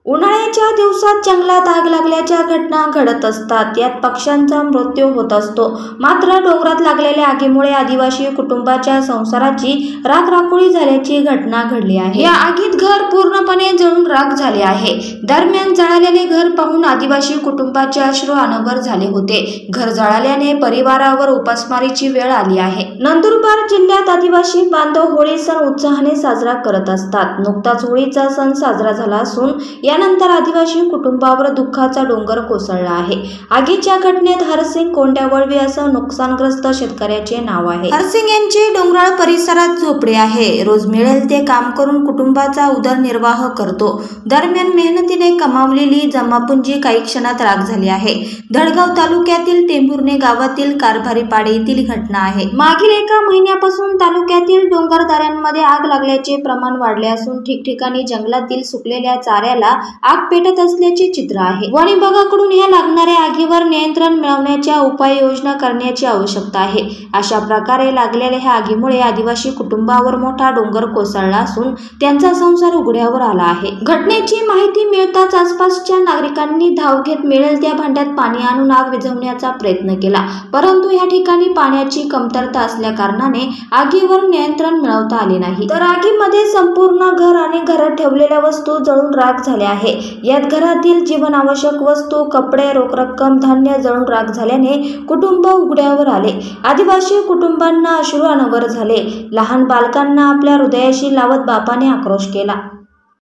उन्हाळ्याच्या दिवसात जंगलात आग लागल्याच्या घटना घडत असतात. यात पक्ष्यांचा मृत्यू होत असतो. मात्र डोंगरात लागलेल्या आगीमुळे आदिवासी कुटुंबाच्या संसाराची राखराखोळी झाल्याची घटना घडली आहे. या आगीत घर पूर्णपणे जळून राख झाले आहे. दरम्यान जळालेले घर पाहून आदिवासी कुटुंबाचे अश्रू अनावर झाले होते. घर जळाल्याने परिवारावर उपासमारीची वेळ आली आहे. नंदुरबार जिल्ह्यात आदिवासी बांधव होळी सण उत्साहाने साजरा करत असतात. नुकताच होळीचा सण साजरा झाला असून यानंतर आदिवासी कुटुंबावर दुःखाचा डोंगर कोसळला आहे. आगीच्या घटनेत हरसिंग कोंड्यावळवी असं नुकसानग्रस्त शेतकऱ्याचे नाव आहे. हरसिंग यांचे डोंगराळ परिसरात झोपडे आहे. रोज मिळेल ते काम करून कुटुंबाचा उदरनिर्वाह करतो. दरम्यान मेहनतीने कमावलेली जमापुंजी काही क्षणात राख झाली आहे. धडगाव तालुक्यातील टेंभुर्णे गावातील कारभारीपाडे येथील घटना आहे. मागील एका महिन्यापासून तालुक्यातील डोंगरदऱ्यांमध्ये आग लागल्याचे प्रमाण वाढले असून ठिकठिकाणी जंगलातील सुकलेल्या चाऱ्याला आग पेटत असल्याचे चित्र आहे. वन विभागाकडून या लागणाऱ्या आगीवर नियंत्रण मिळवण्याच्या उपाययोजना करण्याची आवश्यकता आहे. अशा प्रकारे लागलेल्या ह्या आगीमुळे आदिवासी कुटुंबावर मोठा डोंगर कोसळला असून त्यांचा संसार उघड्यावर आला आहे. घटनेची माहिती मिळताच आसपासच्या नागरिकांनी धाव घेत मिळेल त्या भांड्यात पाणी आणून आग विझवण्याचा प्रयत्न केला, परंतु या ठिकाणी पाण्याची कमतरता असल्या कारणाने आगीवर नियंत्रण मिळवता आले नाही. तर आगीमध्ये संपूर्ण घर आणि घरात ठेवलेल्या वस्तू जळून राख झाल्या आहे. यात घरातील जीवनावश्यक वस्तू, कपडे, रोख रक्कम, धान्य जळून राख झाल्याने कुटुंब उघड्यावर आले. आदिवासी कुटुंबांना अश्रू अनावर झाले. लहान बालकांना आपल्या हृदयाशी लावत बापाने आक्रोश केला.